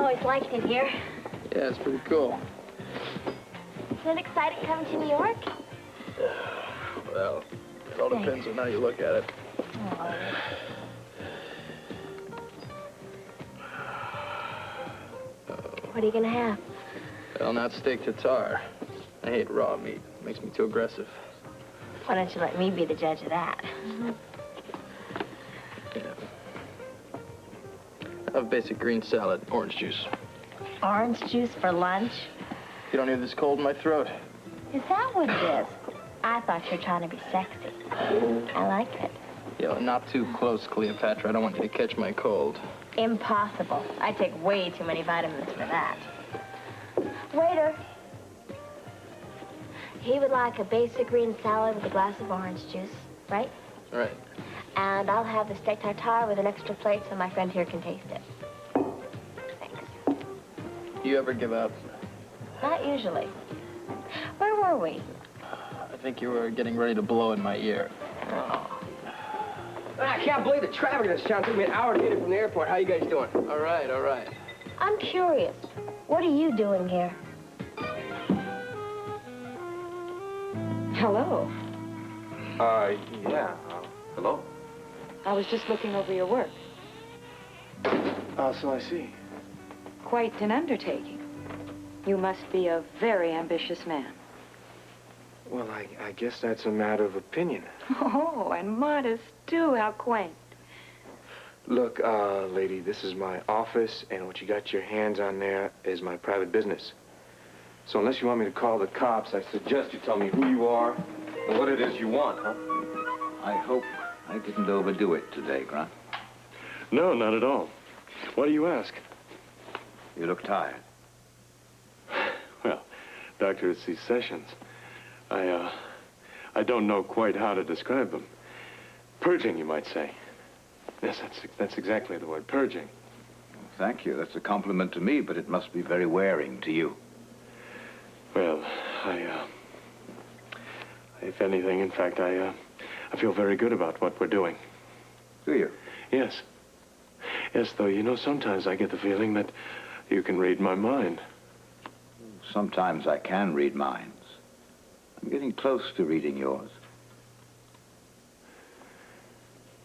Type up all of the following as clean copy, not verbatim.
always liked it here. Yeah, it's pretty cool. Isn't it exciting coming to New York? Well, it all depends on how you look at it. Oh. What are you gonna have? Well, not steak tartare. I hate raw meat. It makes me too aggressive. Why don't you let me be the judge of that? Yeah. I have basic green salad, orange juice. Orange juice for lunch? You don't need this cold in my throat. Is that what it is? I thought you were trying to be sexy. I like it. Yeah, not too close, Cleopatra. I don't want you to catch my cold. Impossible. I take way too many vitamins for that. Waiter. He would like a basic green salad with a glass of orange juice, right? Right. And I'll have the steak tartare with an extra plate so my friend here can taste it. Thanks. You ever give up? Not usually. Where were we? I think you were getting ready to blow in my ear. Oh. I can't believe the traffic in this town. It took me an hour to get here from the airport. How you guys doing? All right, all right. I'm curious. What are you doing here? Hello. Yeah. Hello? I was just looking over your work. So I see. Quite an undertaking. You must be a very ambitious man. Well, I guess that's a matter of opinion. Oh, and modest, too. How quaint. Look, lady, this is my office, and what you got your hands on there is my private business. So unless you want me to call the cops, I suggest you tell me who you are and what it is you want, huh? I hope I didn't overdo it today, Grant. No, not at all. Why do you ask? You look tired. Well, Doctor, it's these sessions. I don't know quite how to describe them. Purging, you might say. Yes, that's exactly the word, purging. Thank you. That's a compliment to me, but it must be very wearing to you. Well, if anything, in fact, I feel very good about what we're doing. Do you? Yes. Yes, though, you know, sometimes I get the feeling that you can read my mind. Sometimes I can read minds. I'm getting close to reading yours.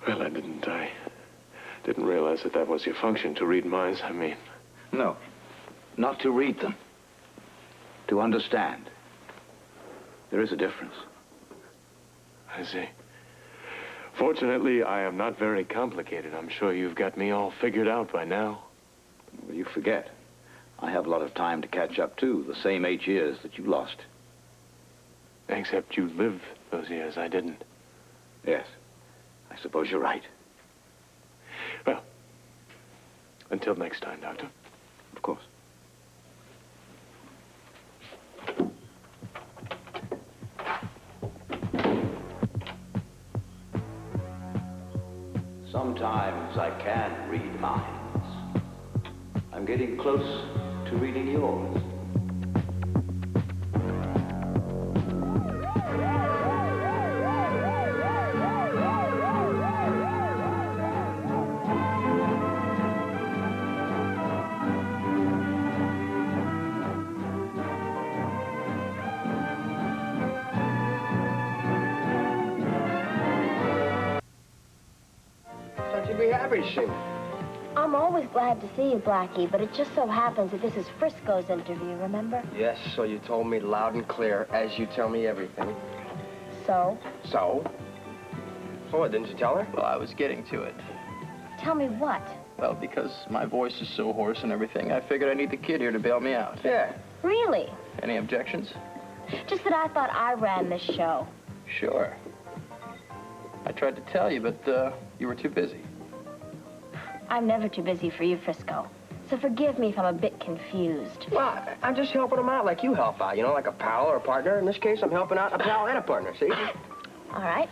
Well, I didn't realize that was your function, to read minds, I mean. No, not to read them. To understand. There is a difference. I see. Fortunately, I am not very complicated. I'm sure you've got me all figured out by now. Well, you forget. I have a lot of time to catch up, too. The same 8 years that you lost. Except you lived those years. I didn't. Yes. I suppose you're right. Well, until next time, Doctor. Of course. Sometimes I can read minds. I'm getting close to reading yours. You'd be happy to see me. I'm always glad to see you, Blackie, but it just so happens that this is Frisco's interview, remember? Yes, so you told me loud and clear, as you tell me everything. So? So? So what, didn't you tell her? Well, I was getting to it. Tell me what? Well, because my voice is so hoarse and everything, I figured I need the kid here to bail me out. Yeah. Really? Any objections? Just that I thought I ran this show. Sure. I tried to tell you, but you were too busy. I'm never too busy for you, Frisco. So forgive me if I'm a bit confused. Well, I'm just helping him out like you help out, you know, like a pal or a partner. In this case, I'm helping out a pal and a partner, see? All right.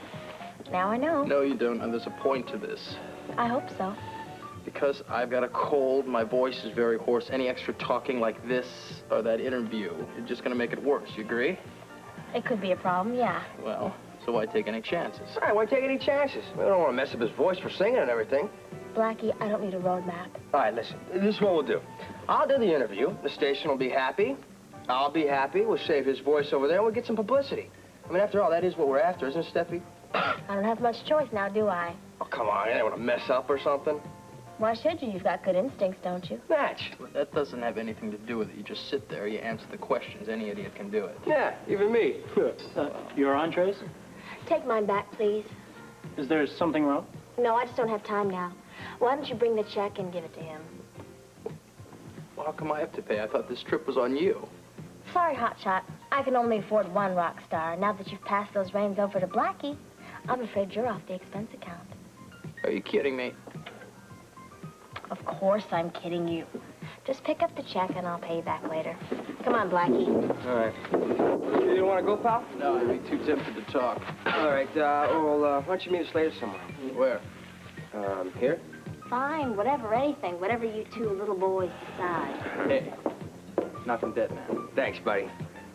Now I know. No, you don't, and there's a point to this. I hope so. Because I've got a cold, my voice is very hoarse. Any extra talking like this or that interview is just going to make it worse. You agree? It could be a problem, yeah. Well, so why take any chances? All right, why take any chances? We don't want to mess up his voice for singing and everything. Blackie, I don't need a roadmap. All right, listen. This is what we'll do. I'll do the interview. The station will be happy. I'll be happy. We'll save his voice over there, and we'll get some publicity. I mean, after all, that is what we're after, isn't it, Stephie? I don't have much choice now, do I? Oh, come on. You don't want to mess up or something? Why should you? You've got good instincts, don't you? Natch. That doesn't have anything to do with it. You just sit there, you answer the questions. Any idiot can do it. Yeah, even me. Your entrees? Take mine back, please. Is there something wrong? No, I just don't have time now. Why don't you bring the check and give it to him? Well, how come I have to pay? I thought this trip was on you. Sorry, Hotshot. I can only afford one rock star. Now that you've passed those reins over to Blackie, I'm afraid you're off the expense account. Are you kidding me? Of course I'm kidding you. Just pick up the check and I'll pay you back later. Come on, Blackie. All right. You don't want to go, pal? No, I'd be too tempted to talk. All right. Why don't you meet us later somewhere? Where? Here? Fine, whatever, anything. Whatever you two little boys decide. Hey, nothing dead, man. Thanks, buddy.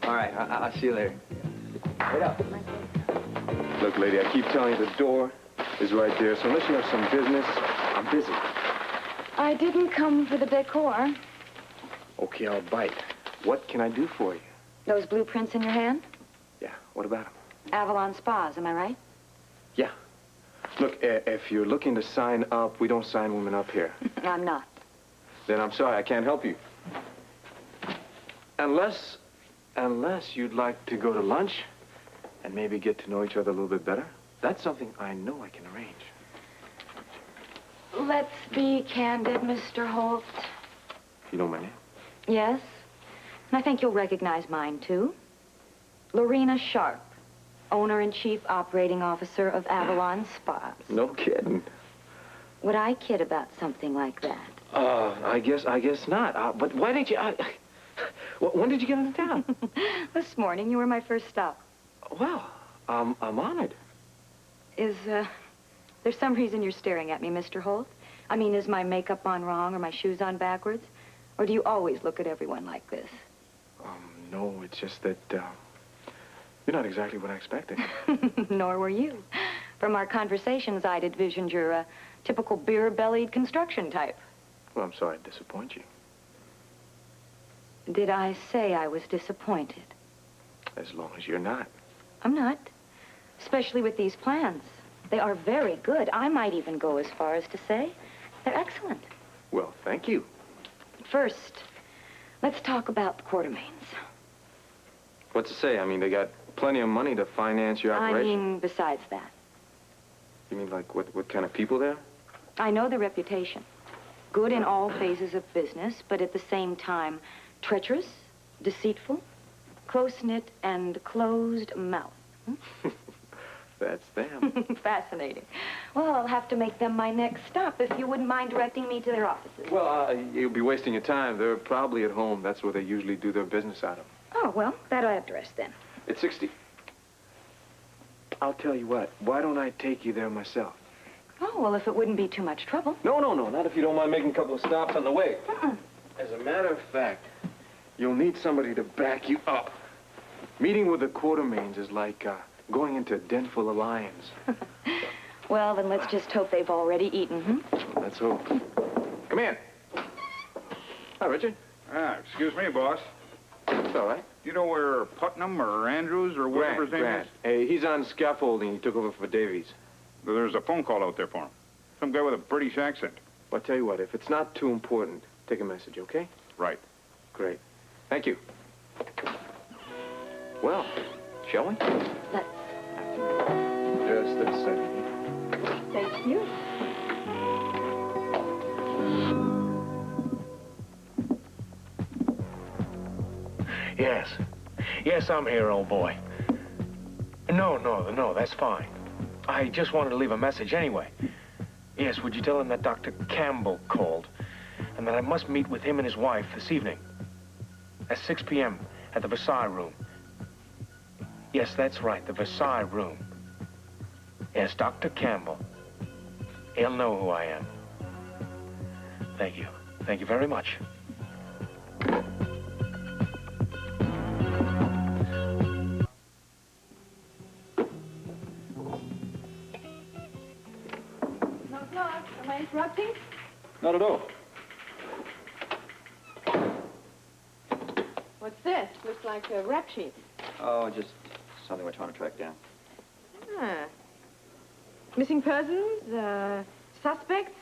All right. I'll see you later. Wait up. Look, lady, I keep telling you the door is right there, so unless you have some business, I'm busy. I didn't come for the decor. Okay, I'll bite. What can I do for you? Those blueprints in your hand? Yeah, what about them? Avalon Spas, am I right? Yeah. Look, if you're looking to sign up, we don't sign women up here. I'm not. Then I'm sorry, I can't help you. Unless you'd like to go to lunch and maybe get to know each other a little bit better. That's something I know I can arrange. Let's be candid, Mr. Holt. You know my name? Yes? And I think you'll recognize mine, too. Lorena Sharpe, owner and chief operating officer of Avalon Spas. No kidding. Would I kid about something like that? I guess not. But why did you... when did you get into town? This morning, you were my first stop. Well, I'm honored. Is, there's some reason you're staring at me, Mr. Holt? I mean, is my makeup on wrong or my shoes on backwards? Or do you always look at everyone like this? No, it's just that, you're not exactly what I expected. Nor were you. From our conversations, I'd envisioned you're a typical beer-bellied construction type. Well, I'm sorry to disappoint you. Did I say I was disappointed? As long as you're not. I'm not. Especially with these plans. They are very good. I might even go as far as to say they're excellent. Well, thank you. First, let's talk about the Quartermains. What's to say? I mean, they got plenty of money to finance your I operation. mean, besides that. You mean, like, what kind of people they're? I know the reputation. Good in all phases of business, but at the same time, treacherous, deceitful, close-knit, and closed-mouthed. That's them. Fascinating. Well, I'll have to make them my next stop if you wouldn't mind directing me to their offices. Well, you'll be wasting your time. They're probably at home. That's where they usually do their business out of. Oh, well, that address then. It's 60. I'll tell you what. Why don't I take you there myself? Oh, well, if it wouldn't be too much trouble. No. Not if you don't mind making a couple of stops on the way. As a matter of fact, you'll need somebody to back you up. Meeting with the Quartermains is like going into a den full of lions. Well, then let's just hope they've already eaten, Let's hope. Come in. Hi, Richard. Excuse me, boss. It's all right. You know where Putnam or Andrews or whatever his name Grant. is? Hey, he's on scaffolding. He took over for Davies. There's a phone call out there for him. Some guy with a British accent. Well, I'll tell you what. If it's not too important, take a message, okay? Right. Great. Thank you. Well, shall we? Let's. Just a second. Thank you. Yes, I'm here, old boy. No, that's fine. I just wanted to leave a message anyway. Yes, would you tell him that Dr. Campbell called, and that I must meet with him and his wife this evening at 6 p.m. at the Versailles Room. Yes, that's right, the Versailles Room. Yes, Dr. Campbell. He'll know who I am. Thank you. Thank you very much. Am I interrupting? Not at all. What's this? Looks like a rap sheet. Oh, just something we're trying to track down. Ah. Missing persons? Suspects?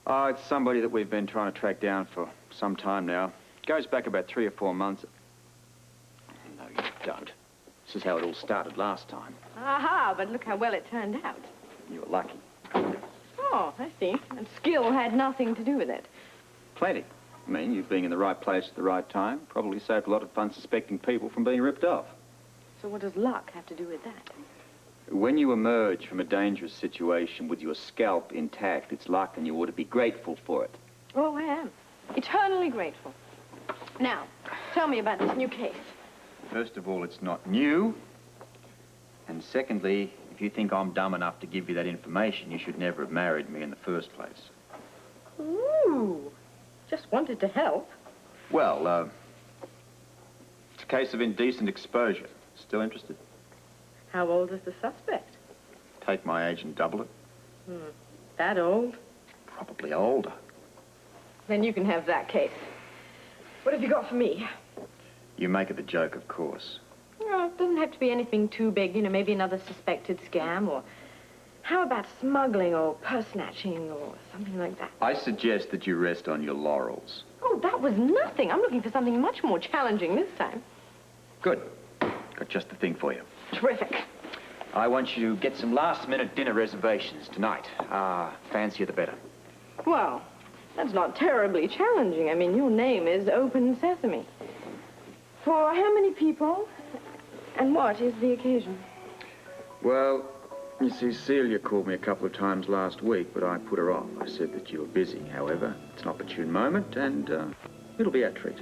Oh, it's somebody that we've been trying to track down for some time now. Goes back about 3 or 4 months. No, you don't. This is how it all started last time. Aha, but look how well it turned out. You were lucky. Oh, I see. And skill had nothing to do with it. Plenty. I mean, you being in the right place at the right time probably saved a lot of unsuspecting people from being ripped off. So what does luck have to do with that? When you emerge from a dangerous situation with your scalp intact, it's luck, and you ought to be grateful for it. Oh, I am. Eternally grateful. Now, tell me about this new case. First of all, it's not new. And secondly, if you think I'm dumb enough to give you that information, you should never have married me in the first place. Ooh, just wanted to help. Well, it's a case of indecent exposure. Still interested? How old is the suspect? Take my age and double it. That old? Probably older. Then you can have that case. What have you got for me? You make it a joke, of course. Well, it doesn't have to be anything too big, you know, maybe another suspected scam, or how about smuggling or purse snatching or something like that? I suggest that you rest on your laurels. Oh, that was nothing. I'm looking for something much more challenging this time. Good. Got just the thing for you. Terrific. I want you to get some last-minute dinner reservations tonight. Fancier the better. Well, that's not terribly challenging. I mean, your name is Open Sesame. For how many people? And what is the occasion? Well, you see, Celia called me a couple of times last week, but I put her off. I said that you were busy. However, it's an opportune moment, and it'll be a treat.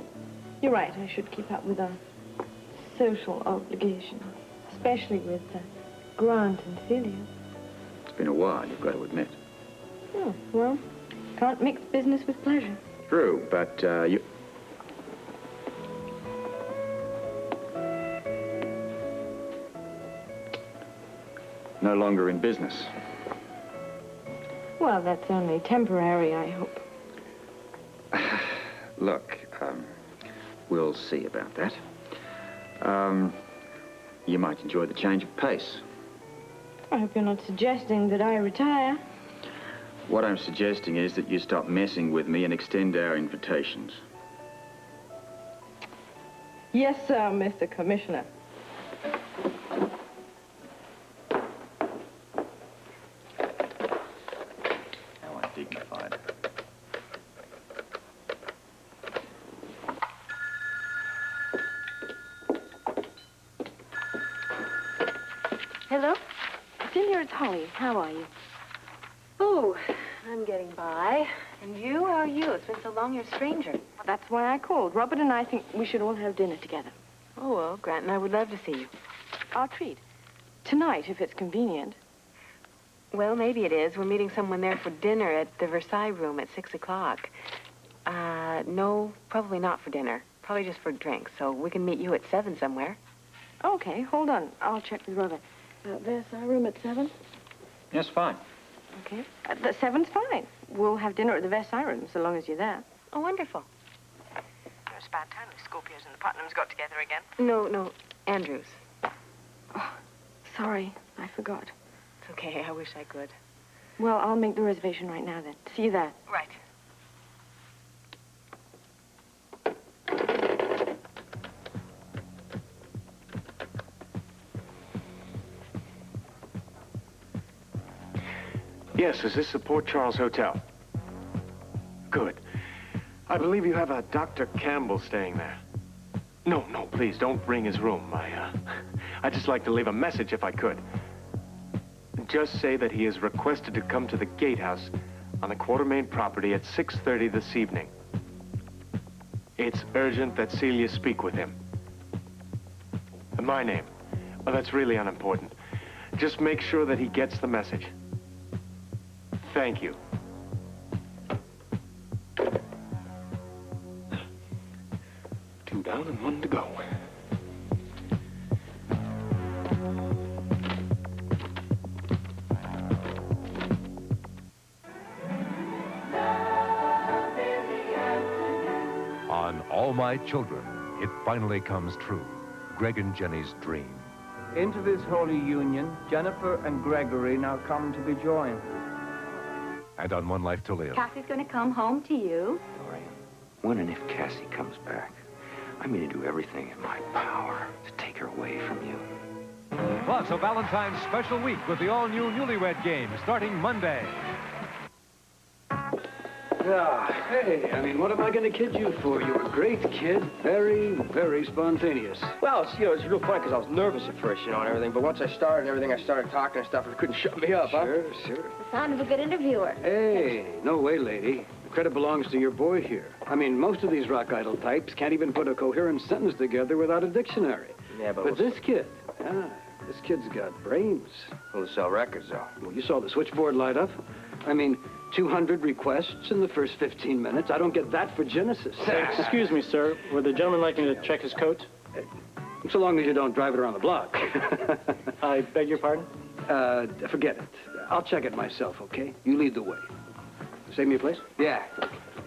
You're right. I should keep up with our social obligations, especially with Grant and Celia. It's been a while, you've got to admit. Oh, well, can't mix business with pleasure. True, but you... No longer in business. Well, that's only temporary, I hope. Look, we'll see about that. You might enjoy the change of pace. I hope you're not suggesting that I retire. What I'm suggesting is that you stop messing with me and extend our invitations. Yes, sir, Mr. Commissioner. How undignified. Hello? Celia, it's Holly. How are you? Oh, I'm getting by. And you? How are you? It's been so long you're a stranger. Well, that's why I called. Robert and I think we should all have dinner together. Oh, well, Grant and I would love to see you. Our treat. Tonight, if it's convenient. Well, maybe it is. We're meeting someone there for dinner at the Versailles room at 6 o'clock. No, probably not for dinner. Probably just for drinks. So we can meet you at 7 somewhere. Okay, hold on. I'll check with Robert. Versailles room at 7? Yes, fine. Okay. The 7's fine. We'll have dinner at the Versailles room, so long as you're there. Oh, wonderful. It's about time the Scorpios and the Putnams got together again. No, Andrews. Oh, sorry. I forgot. It's okay. I wish I could. Well, I'll make the reservation right now, then. See you there. Right. Yes, is this the Port Charles Hotel? Good. I believe you have a Dr. Campbell staying there. No, please, don't ring his room. I'd just like to leave a message if I could. Just say that he is requested to come to the gatehouse on the Quartermain property at 6:30 this evening. It's urgent that Celia speak with him. And my name? Well, that's really unimportant. Just make sure that he gets the message. Thank you. 2 down and 1 to go. my children, it finally comes true. Greg and Jenny's dream. Into this holy union, Jennifer and Gregory now come to be joined. And on One Life to Live. Cassie's going to come home to you. Lorraine, when and if Cassie comes back, I mean to do everything in my power to take her away from you. Plus, a Valentine's special week with the all-new Newlywed Game starting Monday. Yeah, hey, I mean, what am I going to kid you for? You're a great kid. Very, very spontaneous. Well, it's real funny because I was nervous at first, and everything. But once I started and everything, I started talking and stuff, and it couldn't shut me up, huh? Sure. The sound of a good interviewer. Hey, no way, lady. The credit belongs to your boy here. I mean, most of these rock idol types can't even put a coherent sentence together without a dictionary. Yeah, but this kid, this kid's got brains. We'll sell records, though. Well, you saw the switchboard light up. I mean, 200 requests in the first 15 minutes. I don't get that for Genesis. Excuse me, sir. Would the gentleman like me to check his coat? So long as you don't drive it around the block. I beg your pardon? Forget it. I'll check it myself, okay? You lead the way. Save me a place? Yeah.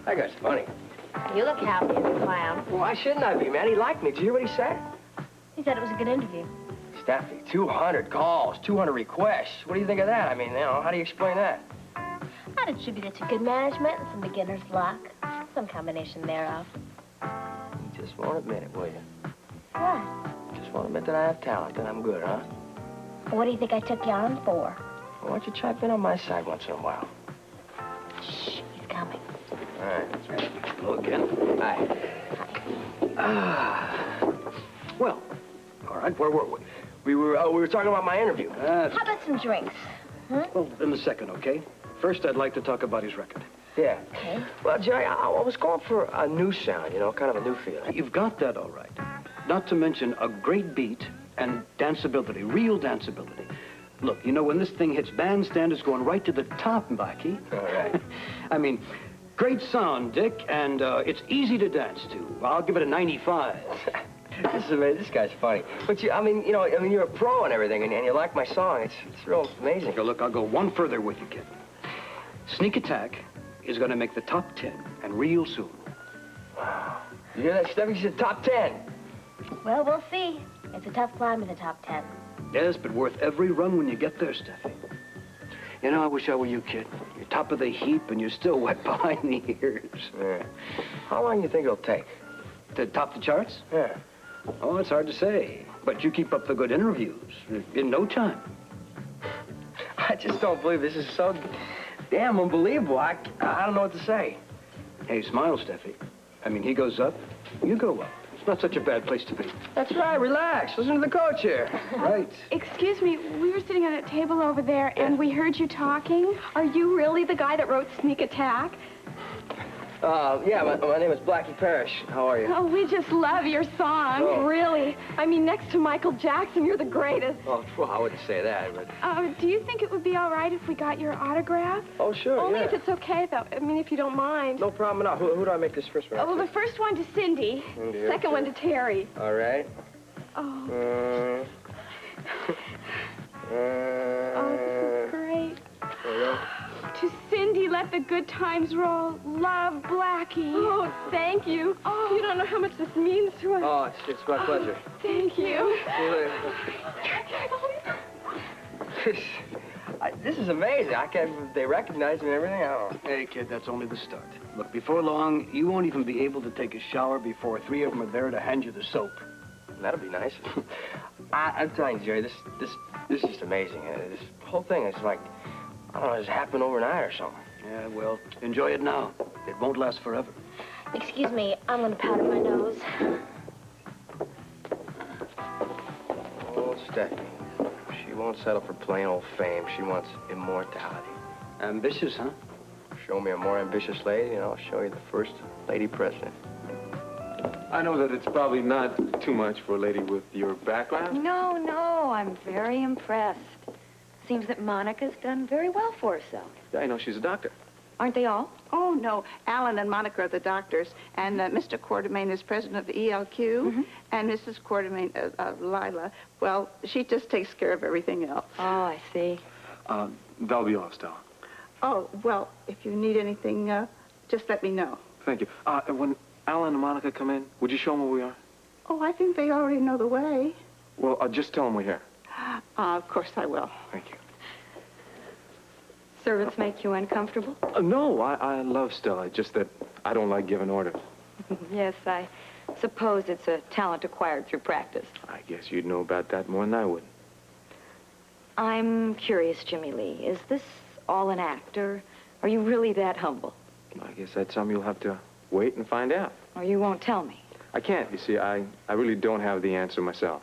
That guy's funny. You look happy as a clown. Why shouldn't I be, man? He liked me. Did you hear what he said? He said it was a good interview. Stephie, 200 calls, 200 requests. What do you think of that? I mean, how do you explain that? I'd attribute it to good management and some beginner's luck. Some combination thereof. You just won't admit it, will you? What? Just won't admit that I have talent, that I'm good, huh? What do you think I took you on for? Well, why don't you chime in on my side once in a while? Shh, he's coming. All right. Hello again. Hi. Well, all right, where were we? We were talking about my interview. How about some drinks? Well, in a second, okay? First, I'd like to talk about his record. Yeah. Okay. Well, Jerry, I was going for a new sound, kind of a new feeling. You've got that all right. Not to mention a great beat and danceability, real danceability. Look, when this thing hits bandstand, it's going right to the top, Blackie. All right. I mean, great sound, Dick, and it's easy to dance to. I'll give it a 95. This is amazing. This guy's funny. But you're a pro and everything, and you like my song. It's real amazing. Now, look, I'll go one further with you, kid. Sneak Attack is going to make the top 10, and real soon. Wow. You hear that, Stephie? She said top 10. Well, we'll see. It's a tough climb to the top 10. Yes, but worth every run when you get there, Stephie. I wish I were you, kid. You're top of the heap, and you're still wet behind the ears. Yeah. How long do you think it'll take? To top the charts? Yeah. Oh, it's hard to say. But you keep up the good interviews. In no time. I just don't believe this is so damn unbelievable. I don't know what to say. Hey, smile, Stephie. I mean, he goes up, you go up. It's not such a bad place to be. That's right. Relax. Listen to the coach here. Right. Excuse me, we were sitting at a table over there, and we heard you talking. Are you really the guy that wrote Sneak Attack? Yeah, my name is Blackie Parrish. How are you? Oh, we just love your song, really. I mean, next to Michael Jackson, you're the greatest. Oh, well, I wouldn't say that, but... Do you think it would be all right if we got your autograph? Oh, sure, Only if it's okay, though. I mean, if you don't mind. No problem at all. Who do I make this first one? Oh, well, the first one to Cindy. Second one to Terry. All right. Oh. Oh, this is great. There you go. To Cindy, let the good times roll. Love, Blackie. Oh, thank you. Oh, you don't know how much this means to us. Oh, it's my pleasure. Thank you. See you later. This is amazing. They recognize me and everything. I don't know. Hey, kid, that's only the start. Look, before long, you won't even be able to take a shower before 3 of them are there to hand you the soap. That'll be nice. I'm telling you, Jerry, this is just amazing. This whole thing is like, I don't know, just happened overnight or something. Yeah, well, enjoy it now. It won't last forever. Excuse me, I'm going to powder my nose. Oh, Stephie. She won't settle for plain old fame. She wants immortality. Ambitious, huh? Show me a more ambitious lady, and I'll show you the first lady president. I know that it's probably not too much for a lady with your background. No, I'm very impressed. Seems that Monica's done very well for herself. Yeah, I know she's a doctor. Aren't they all? Oh, no. Alan and Monica are the doctors, and Mr. Quartermain is president of the ELQ, and Mrs. Quartermain, Lila, well, she just takes care of everything else. Oh, I see. That'll be all, Stella. Oh, well, if you need anything, just let me know. Thank you. When Alan and Monica come in, would you show them where we are? Oh, I think they already know the way. Well, just tell them we're here. Of course I will. Thank you. Servants make you uncomfortable? No, I love Stella, just that I don't like giving orders. Yes, I suppose it's a talent acquired through practice. I guess you'd know about that more than I would. I'm curious, Jimmy Lee. Is this all an act, or are you really that humble? I guess that's something you'll have to wait and find out. Or you won't tell me? I can't. You see, I really don't have the answer myself.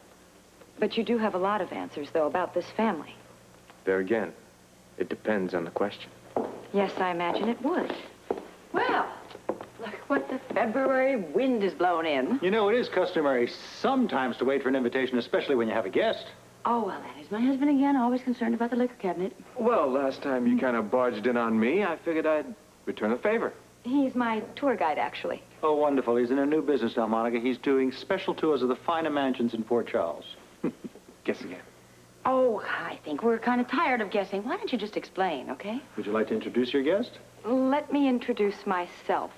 But you do have a lot of answers, though, about this family. There again, it depends on the question. Yes, I imagine it would. Well, look what the February wind is blown in. You know, it is customary sometimes to wait for an invitation, especially when you have a guest. Oh, well, that is my husband again, always concerned about the liquor cabinet. Well, last time you kind of barged in on me, I figured I'd return the favor. He's my tour guide, actually. Oh, wonderful. He's in a new business now, Monica. He's doing special tours of the finer mansions in Port Charles. Guess again. Oh, I think we're kind of tired of guessing. Why don't you just explain, okay? Would you like to introduce your guest? Let me introduce myself.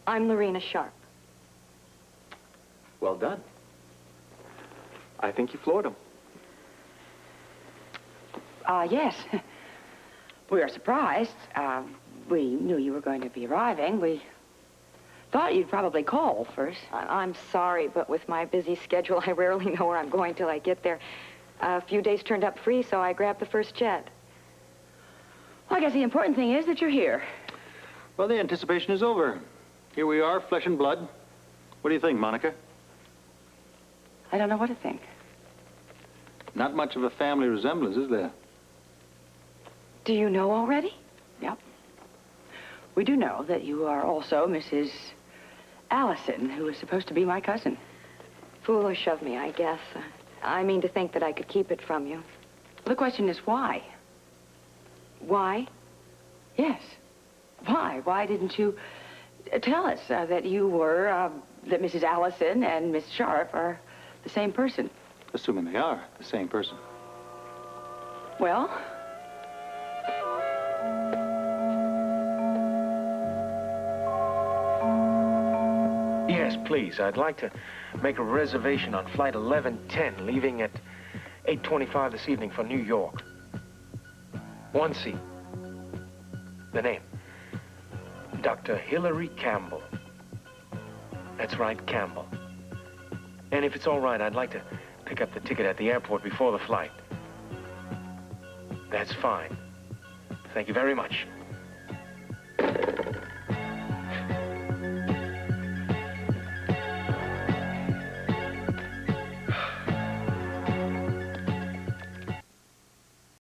I'm Lorena Sharpe. Well done. I think you floored him. Yes. We are surprised. We knew you were going to be arriving. We thought you'd probably call first. I'm sorry, but with my busy schedule, I rarely know where I'm going till I get there. A few days turned up free, so I grabbed the first jet. Well, I guess the important thing is that you're here. Well, the anticipation is over. Here we are, flesh and blood. What do you think, Monica? I don't know what to think. Not much of a family resemblance, is there? Do you know already? Yep. We do know that you are also Mrs. Allison, who is supposed to be my cousin. Foolish of me, I guess. I mean to think that I could keep it from you. The question is why? Why? Yes. Why? Why didn't you tell us that you were, that Mrs. Allison and Miss Sharpe are the same person? Assuming they are the same person. Well? Yes, please. I'd like to make a reservation on flight 1110, leaving at 8:25 this evening for New York. 1C. The name. Dr. Hilary Campbell. That's right, Campbell. And if it's all right, I'd like to pick up the ticket at the airport before the flight. That's fine. Thank you very much.